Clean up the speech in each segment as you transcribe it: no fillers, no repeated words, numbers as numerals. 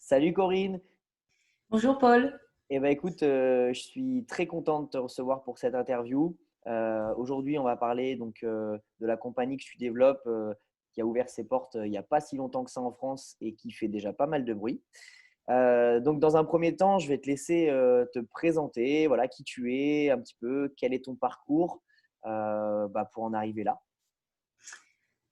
Salut Corinne. Bonjour Paul. Eh ben écoute, je suis très content de te recevoir pour cette interview. Aujourd'hui, on va parler de la compagnie que tu développes, qui a ouvert ses portes il n'y a pas si longtemps que ça en France et qui fait déjà pas mal de bruit. Donc, dans un premier temps, je vais te laisser te présenter, voilà, qui tu es, un petit peu, quel est ton parcours pour en arriver là.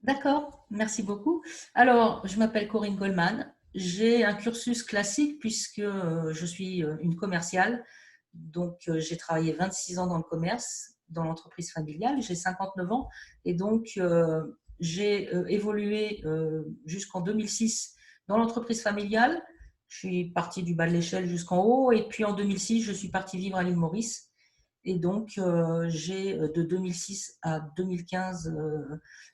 D'accord, merci beaucoup. Alors, je m'appelle Corinne Goldman. J'ai un cursus classique puisque je suis une commerciale. Donc, j'ai travaillé 26 ans dans le commerce, dans l'entreprise familiale. J'ai 59 ans et donc j'ai évolué jusqu'en 2006 dans l'entreprise familiale. Je suis partie du bas de l'échelle jusqu'en haut et puis en 2006, je suis partie vivre à l'île Maurice. Et donc, j'ai de 2006 à 2015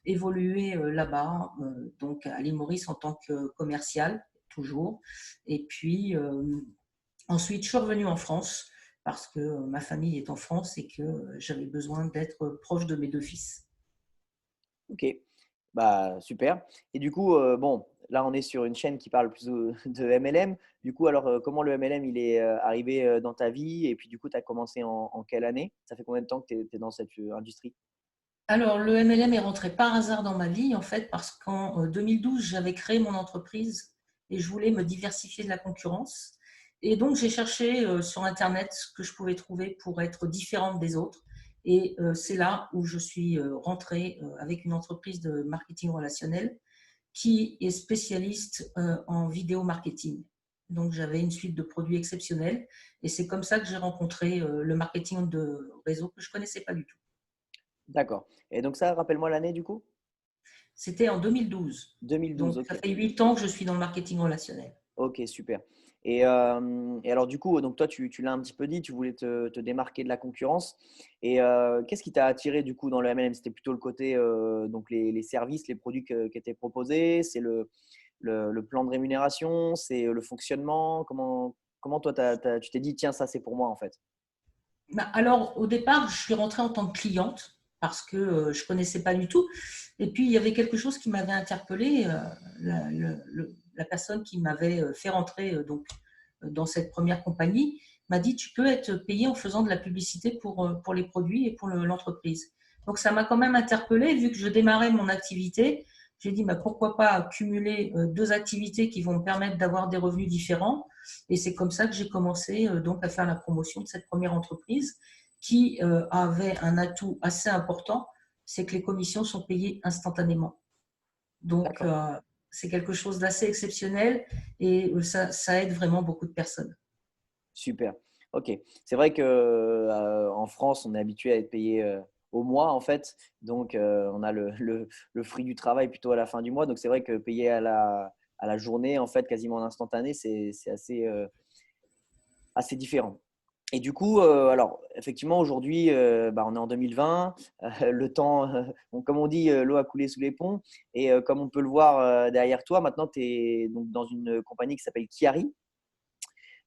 évolué là-bas, donc à l'île Maurice en tant que commercial, toujours. Et puis, ensuite, je suis revenue en France parce que ma famille est en France et que j'avais besoin d'être proche de mes deux fils. Ok, bah super. Et du coup, bon, là on est sur une chaîne qui parle plus de MLM. Du coup, alors comment le MLM il est arrivé dans ta vie? Et puis du coup, tu as commencé en quelle année? Ça fait combien de temps que tu es dans cette industrie? Alors, le MLM est rentré par hasard dans ma vie, en fait, parce qu'en 2012, j'avais créé mon entreprise et je voulais me diversifier de la concurrence. Et donc, j'ai cherché sur Internet ce que je pouvais trouver pour être différente des autres. Et c'est là où je suis rentrée avec une entreprise de marketing relationnel qui est spécialiste en vidéo marketing. Donc, j'avais une suite de produits exceptionnels et c'est comme ça que j'ai rencontré le marketing de réseau que je ne connaissais pas du tout. D'accord. Et donc ça, rappelle-moi l'année du coup? C'était en 2012. 2012, Donc, ok. ça fait 8 ans que je suis dans le marketing relationnel. Ok, super. Et alors du coup, donc toi, tu l'as un petit peu dit, tu voulais te démarquer de la concurrence. Et qu'est-ce qui t'a attiré du coup dans le MLM? C'était plutôt le côté, donc les services, les produits qui étaient proposés, c'est le plan de rémunération, c'est le fonctionnement. Comment toi, tu t'es dit, tiens, ça c'est pour moi en fait? Bah, alors, au départ, je suis rentrée en tant que cliente parce que je ne connaissais pas du tout. Et puis, il y avait quelque chose qui m'avait interpellée. La personne qui m'avait fait rentrer dans cette première compagnie m'a dit, tu peux être payé en faisant de la publicité pour les produits et pour l'entreprise. Donc, ça m'a quand même interpellée, vu que je démarrais mon activité. J'ai dit, bah, pourquoi pas cumuler deux activités qui vont me permettre d'avoir des revenus différents. Et c'est comme ça que j'ai commencé donc à faire la promotion de cette première entreprise qui avait un atout assez important, c'est que les commissions sont payées instantanément. Donc, D'accord, c'est quelque chose d'assez exceptionnel et ça aide vraiment beaucoup de personnes. super. Ok. C'est vrai que en France, on est habitué à être payé au mois en fait. Donc, on a le fruit du travail plutôt à la fin du mois. Donc, c'est vrai que payer à la journée, en fait, quasiment en instantané, c'est assez différent. Et du coup, alors effectivement, aujourd'hui, on est en 2020, le temps, comme on dit, l'eau a coulé sous les ponts. Et comme on peut le voir derrière toi, maintenant, tu es donc dans une compagnie qui s'appelle Chiari,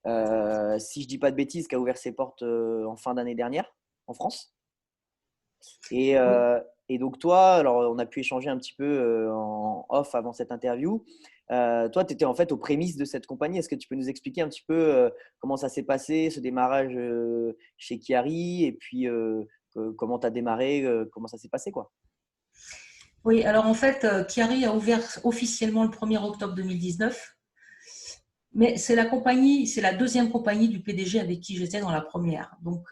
si je ne dis pas de bêtises, qui a ouvert ses portes en fin d'année dernière en France. Et, Oui. euh, et donc toi, alors on a pu échanger un petit peu en off avant cette interview. Toi, tu étais en fait aux prémices de cette compagnie. Est-ce que tu peux nous expliquer un petit peu comment ça s'est passé, ce démarrage chez Chiari, et puis comment tu as démarré, comment ça s'est passé, quoi? Oui, alors en fait, Chiari a ouvert officiellement le 1er octobre 2019. Mais c'est la deuxième compagnie du PDG avec qui j'étais dans la première. Donc,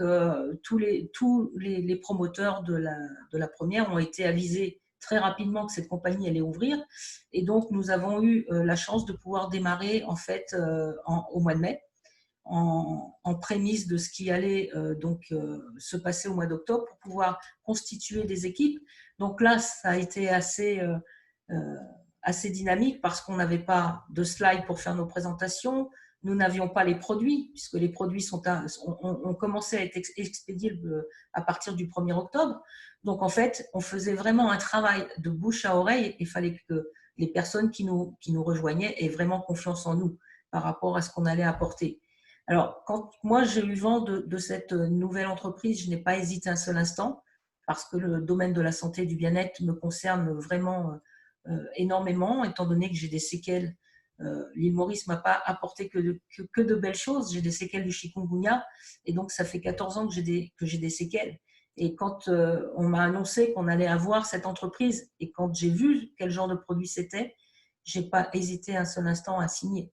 tous les promoteurs de la première ont été avisés très rapidement que cette compagnie allait ouvrir. Et donc, nous avons eu la chance de pouvoir démarrer en fait au mois de mai, en prémisse de ce qui allait se passer au mois d'octobre pour pouvoir constituer des équipes. Donc là, ça a été euh, assez dynamique parce qu'on n'avait pas de slide pour faire nos présentations. Nous n'avions pas les produits, puisque les produits ont commencé à être expédiés à partir du 1er octobre. Donc, en fait, on faisait vraiment un travail de bouche à oreille et il fallait que les personnes qui nous rejoignaient aient vraiment confiance en nous par rapport à ce qu'on allait apporter. Alors, quand moi j'ai eu vent de cette nouvelle entreprise, je n'ai pas hésité un seul instant parce que le domaine de la santé et du bien-être me concerne vraiment énormément, étant donné que j'ai des séquelles L'île Maurice m'a pas apporté que de belles choses. J'ai des séquelles du chikungunya et donc ça fait 14 ans que j'ai des séquelles. Et quand on m'a annoncé qu'on allait avoir cette entreprise et quand j'ai vu quel genre de produit c'était, j'ai pas hésité un seul instant à signer.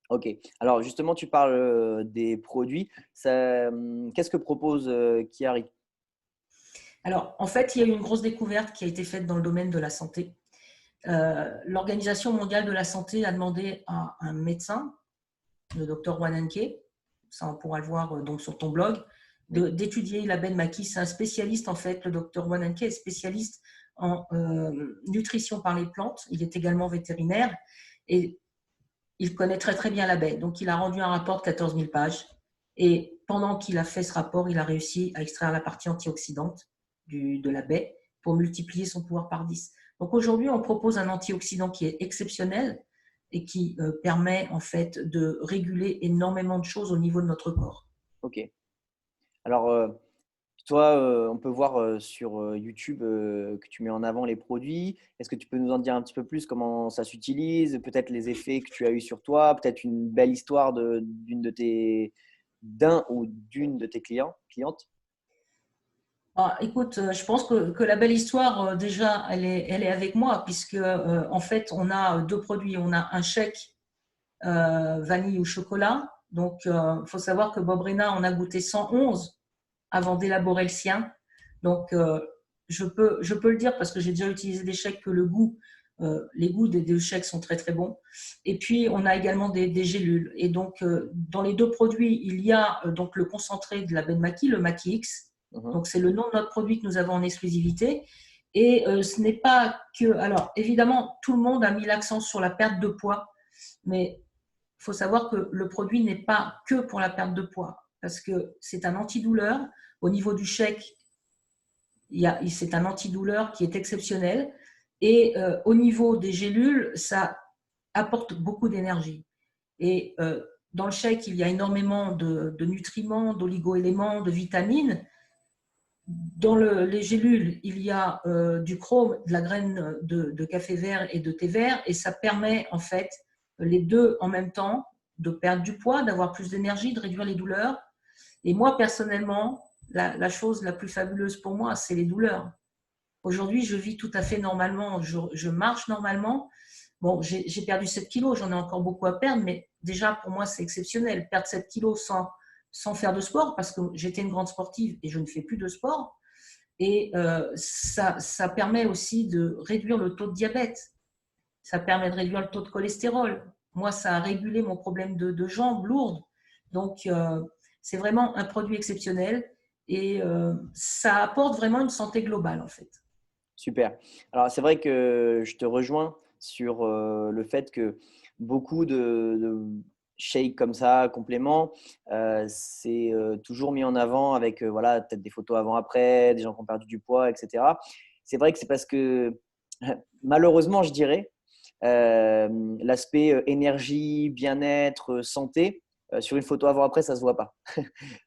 Ok. Alors justement, tu parles des produits. Qu'est-ce que propose Chiari? Alors, en fait, il y a eu une grosse découverte qui a été faite dans le domaine de la santé. L'Organisation mondiale de la santé a demandé à un médecin, le docteur Wananke, ça on pourra le voir donc sur ton blog, Oui. d'étudier la benmaki. C'est un spécialiste en fait, le docteur Wananke est spécialiste en nutrition par les plantes. Il est également vétérinaire et il connaît très très bien la baie. Donc il a rendu un rapport de 14 000 pages et pendant qu'il a fait ce rapport, il a réussi à extraire la partie antioxydante de la baie pour multiplier son pouvoir par 10. Donc aujourd'hui, on propose un antioxydant qui est exceptionnel et qui permet en fait de réguler énormément de choses au niveau de notre corps. Ok. Alors, toi, on peut voir sur YouTube que tu mets en avant les produits. Est-ce que tu peux nous en dire un petit peu plus comment ça s'utilise, peut-être les effets que tu as eu sur toi, peut-être une belle histoire d'un ou d'une de tes clientes? Ah, écoute, je pense que la belle histoire, déjà, elle est avec moi, puisque en fait, on a deux produits. On a un chèque vanille ou chocolat. Donc, il faut savoir que Bob Rena en a goûté 111 avant d'élaborer le sien. Donc, je peux le dire parce que j'ai déjà utilisé des chèques que les goûts des deux chèques sont très très bons. Et puis, on a également des gélules. Et donc, dans les deux produits, il y a donc le concentré de la Benmaki, le Maki X. Mhm. Donc, c'est le nom de notre produit que nous avons en exclusivité. Et ce n'est pas que. Alors, évidemment, tout le monde a mis l'accent sur la perte de poids, mais il faut savoir que le produit n'est pas que pour la perte de poids, parce que c'est un antidouleur. Au niveau du chèque, c'est un antidouleur qui est exceptionnel. Et au niveau des gélules, ça apporte beaucoup d'énergie. Et dans le chèque, il y a énormément de nutriments, d'oligo-éléments, de vitamines. Dans les gélules, il y a du chrome, de la graine de café vert et de thé vert, et ça permet en fait les deux en même temps de perdre du poids, d'avoir plus d'énergie, de réduire les douleurs. Et moi, personnellement, la chose la plus fabuleuse pour moi, c'est les douleurs. Aujourd'hui, je vis tout à fait normalement, je marche normalement. Bon, j'ai perdu 7 kilos, j'en ai encore beaucoup à perdre, mais déjà pour moi, c'est exceptionnel. Perdre 7 kilos sans faire de sport, parce que j'étais une grande sportive et je ne fais plus de sport. Et ça permet aussi de réduire le taux de diabète. Ça permet de réduire le taux de cholestérol. Moi, ça a régulé mon problème de jambes lourdes. Donc, c'est vraiment un produit exceptionnel et ça apporte vraiment une santé globale, en fait. Super. Alors, c'est vrai que je te rejoins sur le fait que beaucoup de shakes comme ça, compléments, c'est toujours mis en avant avec voilà, peut-être des photos avant-après, des gens qui ont perdu du poids, etc. C'est vrai que c'est parce que, malheureusement, je dirais, l'aspect énergie, bien-être, santé, sur une photo avant-après, ça ne se voit pas.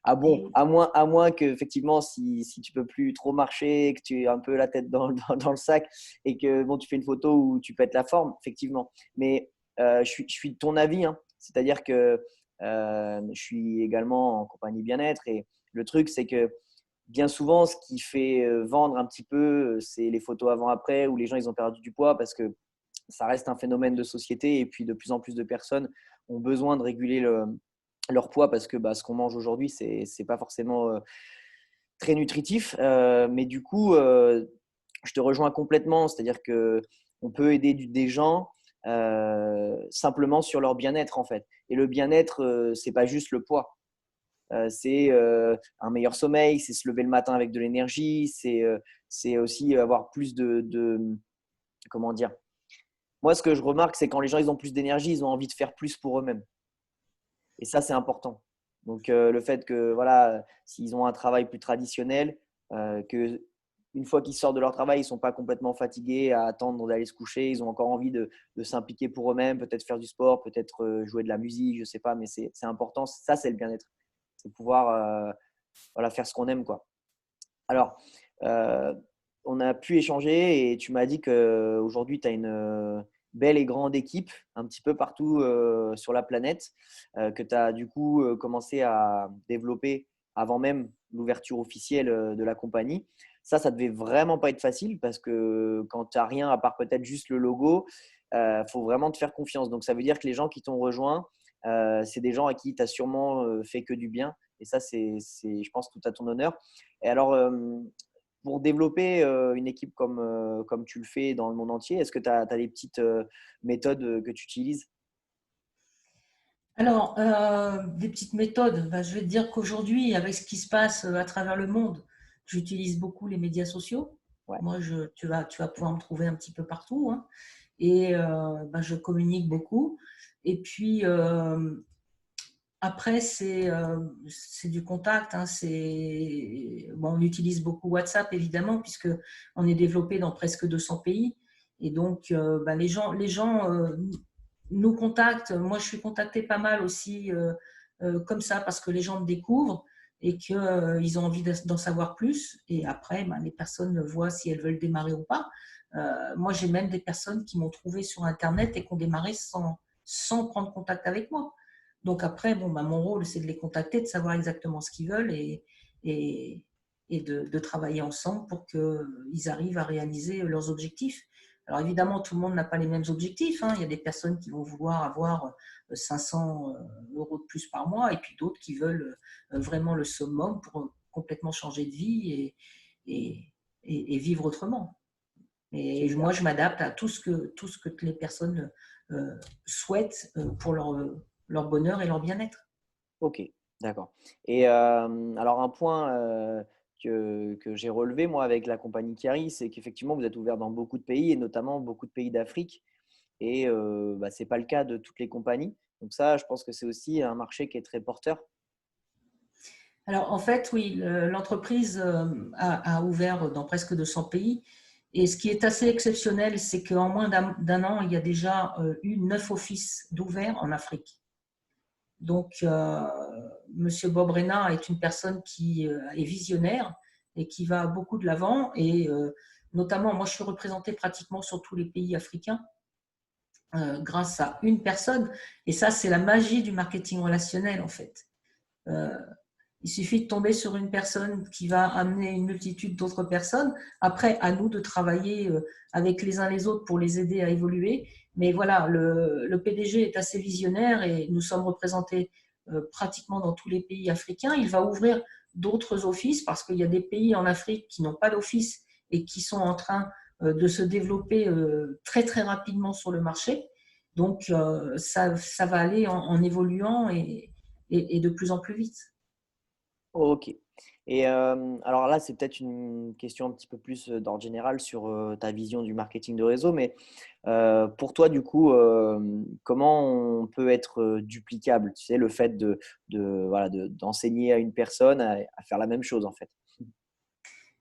Ah bon, Et à moins que effectivement, si tu peux plus trop marcher, que tu es un peu la tête dans le sac et que bon, tu fais une photo où tu pètes la forme, effectivement. Mais je suis de ton avis, hein. C'est-à-dire que je suis également en compagnie bien-être et le truc, c'est que bien souvent, ce qui fait vendre un petit peu, c'est les photos avant-après où les gens ils ont perdu du poids parce que ça reste un phénomène de société et puis de plus en plus de personnes ont besoin de réguler leur poids parce que bah, ce qu'on mange aujourd'hui, c'est pas forcément très nutritif. Mais du coup, je te rejoins complètement. C'est-à-dire qu'on peut aider des gens simplement sur leur bien-être en fait. Et le bien-être, c'est pas juste le poids. C'est un meilleur sommeil, c'est se lever le matin avec de l'énergie, c'est aussi avoir plus comment dire. Moi, ce que je remarque, c'est quand les gens ils ont plus d'énergie, ils ont envie de faire plus pour eux-mêmes. Et ça, c'est important. Donc, le fait que, voilà, s'ils ont un travail plus traditionnel, que une fois qu'ils sortent de leur travail, ils ne sont pas complètement fatigués à attendre d'aller se coucher. Ils ont encore envie de s'impliquer pour eux-mêmes, peut-être faire du sport, peut-être jouer de la musique, je ne sais pas, mais c'est important. Ça, c'est le bien-être. C'est pouvoir voilà, faire ce qu'on aime, quoi. Alors, on a pu échanger et tu m'as dit qu'aujourd'hui, tu as belle et grande équipe un petit peu partout sur la planète que tu as du coup commencé à développer avant même l'ouverture officielle de la compagnie. Ça devait vraiment pas être facile parce que quand tu n'as rien à part peut-être juste le logo, faut vraiment te faire confiance. Donc, ça veut dire que les gens qui t'ont rejoint, c'est des gens à qui tu as sûrement fait que du bien. Et ça, je pense, tout à ton honneur. Et alors, pour développer une équipe comme tu le fais dans le monde entier, est-ce que tu as des petites méthodes que tu utilises? Alors, des petites méthodes. Ben, je vais te dire qu'aujourd'hui, avec ce qui se passe à travers le monde, j'utilise beaucoup les médias sociaux. Ouais, Moi, tu vas pouvoir me trouver un petit peu partout, hein. Et ben, je communique beaucoup. Et puis, après, c'est du contact, hein. Bon, on utilise beaucoup WhatsApp, évidemment, puisque on est développé dans presque 200 pays. Et donc, ben, les gens nous contactent. Moi, je suis contactée pas mal aussi comme ça, parce que les gens me découvrent et qu'ils ont envie d'en savoir plus. Et après, ben, les personnes voient si elles veulent démarrer ou pas. Moi, j'ai même des personnes qui m'ont trouvé sur Internet et qui ont démarré sans prendre contact avec moi. Donc après, bon, bah, mon rôle, c'est de les contacter, de savoir exactement ce qu'ils veulent et, et de travailler ensemble pour qu'ils arrivent à réaliser leurs objectifs. Alors évidemment, tout le monde n'a pas les mêmes objectifs, hein. Il y a des personnes qui vont vouloir avoir 500 euros de plus par mois et puis d'autres qui veulent vraiment le summum pour complètement changer de vie et, et vivre autrement. Et super. moi, je m'adapte à tout ce que les personnes souhaitent pour leur bonheur et leur bien-être. Ok, d'accord. Et alors, un point que j'ai relevé, moi, avec la compagnie Kiari, c'est qu'effectivement, vous êtes ouvert dans beaucoup de pays et notamment beaucoup de pays d'Afrique. Et bah, ce n'est pas le cas de toutes les compagnies. Donc ça, je pense que c'est aussi un marché qui est très porteur. Alors, en fait, oui, l'entreprise a ouvert dans presque 200 pays. Et ce qui est assez exceptionnel, c'est qu'en moins d'un an, il y a déjà eu 9 offices d'ouverts en Afrique. Donc, Monsieur Bob Rena est une personne qui est visionnaire et qui va beaucoup de l'avant. Et notamment, moi, je suis représentée pratiquement sur tous les pays africains grâce à une personne. Et ça, c'est la magie du marketing relationnel, en fait. Euh, il suffit de tomber sur une personne qui va amener une multitude d'autres personnes. Après, à nous de travailler avec les uns les autres pour les aider à évoluer. Mais voilà, le PDG est assez visionnaire et nous sommes représentés pratiquement dans tous les pays africains. Il va ouvrir d'autres offices parce qu'il y a des pays en Afrique qui n'ont pas d'office et qui sont en train de se développer très très rapidement sur le marché. Donc, ça va aller en évoluant et de plus en plus vite. Ok. Et alors là, c'est peut-être une question un petit peu plus d'ordre général sur ta vision du marketing de réseau, mais pour toi, du coup, comment on peut être duplicable? Tu sais, le fait voilà, d'enseigner à une personne à faire la même chose, en fait.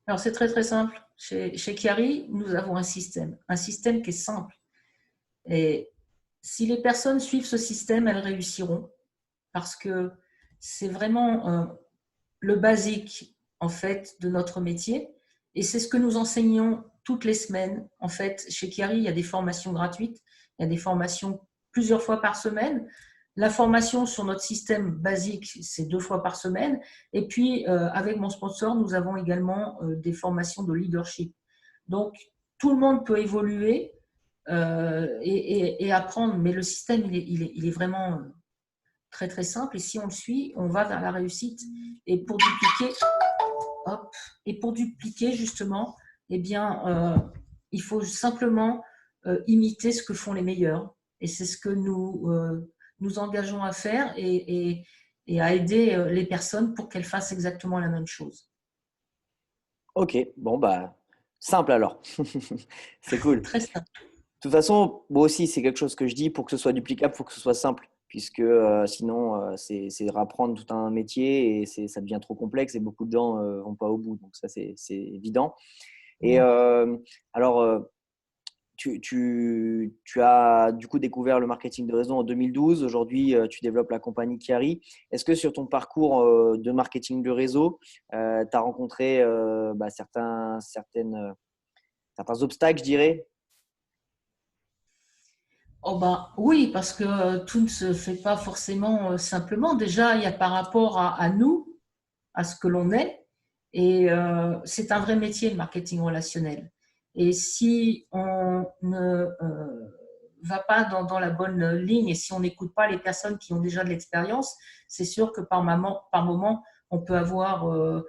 Alors, c'est très, très simple. Chez Chiari, nous avons un système qui est simple. Et si les personnes suivent ce système, elles réussiront parce que c'est vraiment le basique, en fait, de notre métier. Et c'est ce que nous enseignons toutes les semaines. En fait, chez Chiari, il y a des formations gratuites, il y a des formations plusieurs fois par semaine. La formation sur notre système basique, c'est 2 fois par semaine. Et puis, avec mon sponsor, nous avons également des formations de leadership. Donc, tout le monde peut évoluer et apprendre, mais le système, il est vraiment très, très simple. Et si on le suit, on va vers la réussite. Et pour dupliquer, hop, et pour dupliquer justement, eh bien, il faut simplement imiter ce que font les meilleurs. Et c'est ce que nous engageons à faire et à aider les personnes pour qu'elles fassent exactement la même chose. Ok, bon, bah, simple alors. C'est cool. De Très simple. toute façon, moi aussi, c'est quelque chose que je dis, pour que ce soit duplicable, il faut que ce soit simple, puisque sinon, c'est rapprendre tout un métier et ça devient trop complexe et beaucoup de gens ne vont pas au bout. Donc ça, c'est évident. Et Bon. alors, tu as du coup découvert le marketing de réseau en 2012. Aujourd'hui, tu développes la compagnie Chiari. Est-ce que sur ton parcours de marketing de réseau, tu as rencontré bah, certains obstacles, je dirais? Oh ben, oui, parce que tout ne se fait pas forcément simplement. Déjà, il y a par rapport à nous, à ce que l'on est. Et c'est un vrai métier, le marketing relationnel. Et si on ne va pas dans la bonne ligne et si on n'écoute pas les personnes qui ont déjà de l'expérience, c'est sûr que par moment, on peut avoir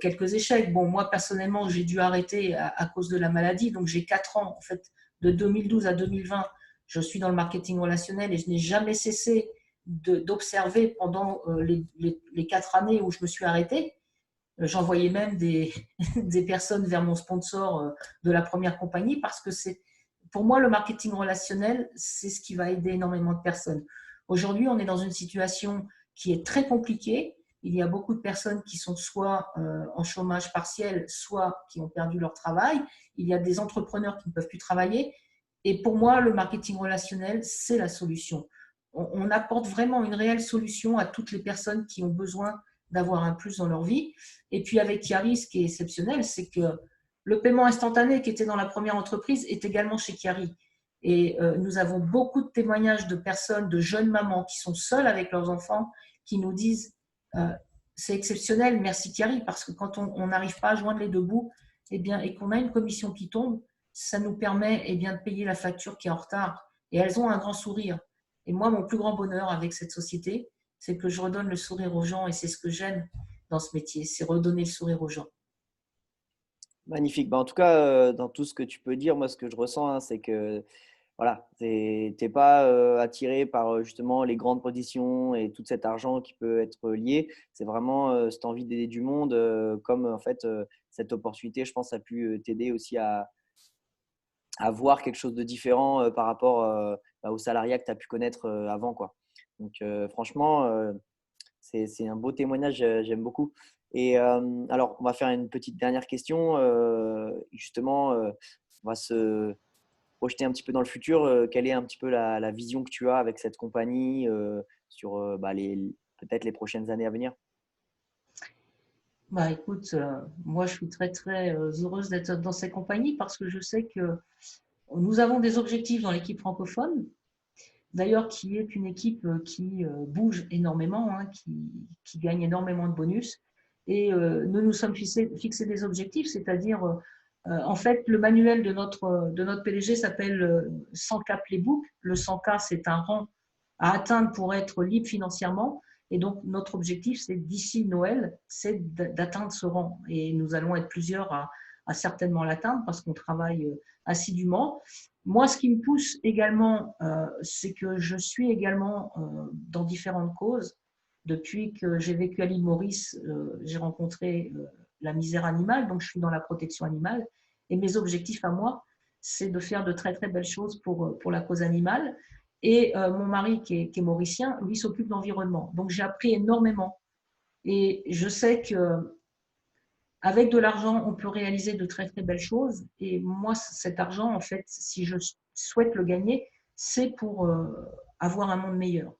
quelques échecs. Bon, moi, personnellement, j'ai dû arrêter à cause de la maladie. Donc, j'ai 4 ans, en fait, de 2012 à 2020, je suis dans le marketing relationnel et je n'ai jamais cessé d'observer pendant les 4 années où je me suis arrêtée. J'envoyais même des personnes vers mon sponsor de la première compagnie parce que c'est, pour moi, le marketing relationnel, c'est ce qui va aider énormément de personnes. Aujourd'hui, on est dans une situation qui est très compliquée. Il y a beaucoup de personnes qui sont soit en chômage partiel, soit qui ont perdu leur travail. Il y a des entrepreneurs qui ne peuvent plus travailler. Et pour moi, le marketing relationnel, c'est la solution. On apporte vraiment une réelle solution à toutes les personnes qui ont besoin d'avoir un plus dans leur vie. Et puis avec Chiari, ce qui est exceptionnel, c'est que le paiement instantané qui était dans la première entreprise est également chez Chiari. Et nous avons beaucoup de témoignages de personnes, de jeunes mamans qui sont seules avec leurs enfants, qui nous disent euh, c'est exceptionnel, merci Chiari, parce que quand on n'arrive pas à joindre les deux bouts, eh bien, et qu'on a une commission qui tombe, ça nous permet eh bien, de payer la facture qui est en retard. Et elles ont un grand sourire. Et moi, mon plus grand bonheur avec cette société, c'est que je redonne le sourire aux gens et c'est ce que j'aime dans ce métier, c'est redonner le sourire aux gens. Magnifique. Bah, en tout cas, dans tout ce que tu peux dire, moi, ce que je ressens, hein, c'est que voilà, tu n'es pas attiré par justement les grandes positions et tout cet argent qui peut être lié. C'est vraiment cette envie d'aider du monde, comme en fait cette opportunité, je pense, a pu t'aider aussi à voir quelque chose de différent par rapport au salariat que tu as pu connaître avant, quoi. Donc, franchement, c'est un beau témoignage, j'aime beaucoup. Et alors, on va faire une petite dernière question. Justement, on va se projeter un petit peu dans le futur. Quelle est un petit peu la vision que tu as avec cette compagnie sur peut-être les prochaines années à venir? Bah écoute, moi je suis très très heureuse d'être dans ces compagnies parce que je sais que nous avons des objectifs dans l'équipe francophone, d'ailleurs qui est une équipe qui bouge énormément, hein, qui gagne énormément de bonus. Et nous nous sommes fixé des objectifs, c'est-à-dire en fait le manuel de notre PDG s'appelle 100K Playbook. Le 100K c'est un rang à atteindre pour être libre financièrement. Et donc, notre objectif, c'est d'ici Noël, c'est d'atteindre ce rang. Et nous allons être plusieurs à certainement l'atteindre parce qu'on travaille assidûment. Moi, ce qui me pousse également, c'est que je suis également dans différentes causes. Depuis que j'ai vécu à l'île Maurice, j'ai rencontré la misère animale, donc je suis dans la protection animale. Et mes objectifs à moi, c'est de faire de très très belles choses pour la cause animale. Et mon mari, qui est mauricien, lui s'occupe d'environnement. Donc j'ai appris énormément. Et je sais que avec de l'argent, on peut réaliser de très très belles choses. Et moi, cet argent, en fait, si je souhaite le gagner, c'est pour avoir un monde meilleur.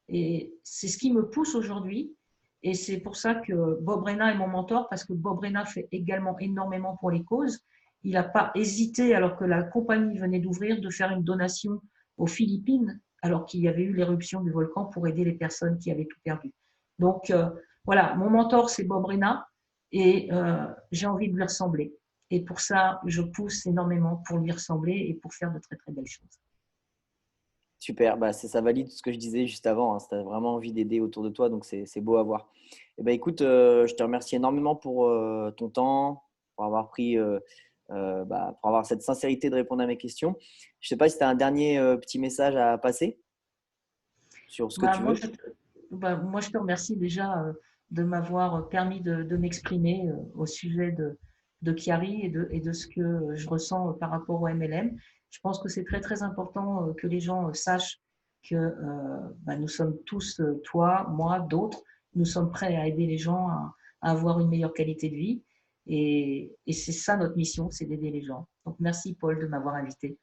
Et c'est ce qui me pousse aujourd'hui. Et c'est pour ça que Bob Rena est mon mentor, parce que Bob Rena fait également énormément pour les causes. Il n'a pas hésité, alors que la compagnie venait d'ouvrir, de faire une donation aux Philippines, alors qu'il y avait eu l'éruption du volcan pour aider les personnes qui avaient tout perdu. Donc voilà, mon mentor, c'est Bob Rena, et j'ai envie de lui ressembler. Et pour ça, je pousse énormément pour lui ressembler et pour faire de très très belles choses. Super, bah, ça valide ce que je disais juste avant, hein. Si tu as vraiment envie d'aider autour de toi, donc c'est beau à voir. Eh ben, écoute, je te remercie énormément pour ton temps, pour avoir pris, pour avoir cette sincérité de répondre à mes questions. Je ne sais pas si tu as un dernier petit message à passer sur ce que Bah, tu veux. moi, je te remercie déjà de m'avoir permis de m'exprimer au sujet de Chiari et de ce que je ressens par rapport au MLM. Je pense que c'est très, très important que les gens sachent que nous sommes tous, toi, moi, d'autres, nous sommes prêts à aider les gens à avoir une meilleure qualité de vie. Et c'est ça notre mission, c'est d'aider les gens. Donc, merci Paul de m'avoir invité.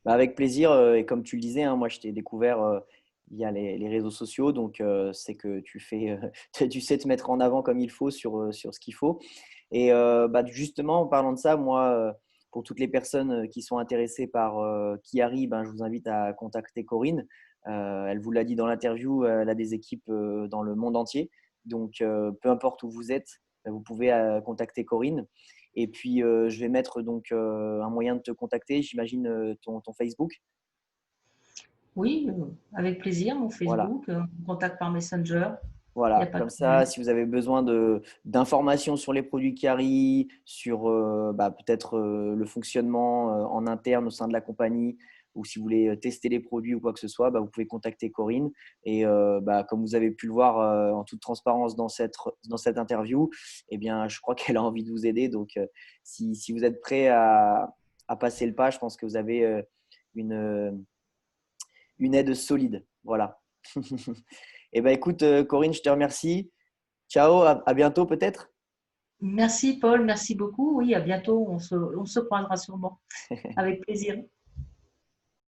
Bah, avec plaisir. Et comme tu le disais, hein, moi, je t'ai découvert via les réseaux sociaux. Donc, c'est que tu fais, tu sais te mettre en avant comme il faut sur ce qu'il faut. Et justement, en parlant de ça, moi, pour toutes les personnes qui sont intéressées par Kiari, ben, je vous invite à contacter Corinne. Elle vous l'a dit dans l'interview, elle a des équipes dans le monde entier. Donc, peu importe où vous êtes, vous pouvez contacter Corinne. Et puis, je vais mettre donc un moyen de te contacter, j'imagine ton Facebook. Oui, avec plaisir, mon Voilà. Facebook, mon contact par Messenger, il n'y a Voilà, pas de comme ça, problème. si vous avez besoin d'informations sur les produits Kiari, sur peut-être le fonctionnement en interne au sein de la compagnie, ou si vous voulez tester les produits ou quoi que ce soit, bah, vous pouvez contacter Corinne. Et comme vous avez pu le voir en toute transparence dans cette interview, eh bien, je crois qu'elle a envie de vous aider. Donc, si vous êtes prêt à passer le pas, je pense que vous avez une, une aide solide. Voilà. Eh ben, écoute, Corinne, je te remercie. Ciao, à bientôt peut-être. Merci Paul, merci beaucoup. Oui, à bientôt, on se croisera sûrement. Avec plaisir.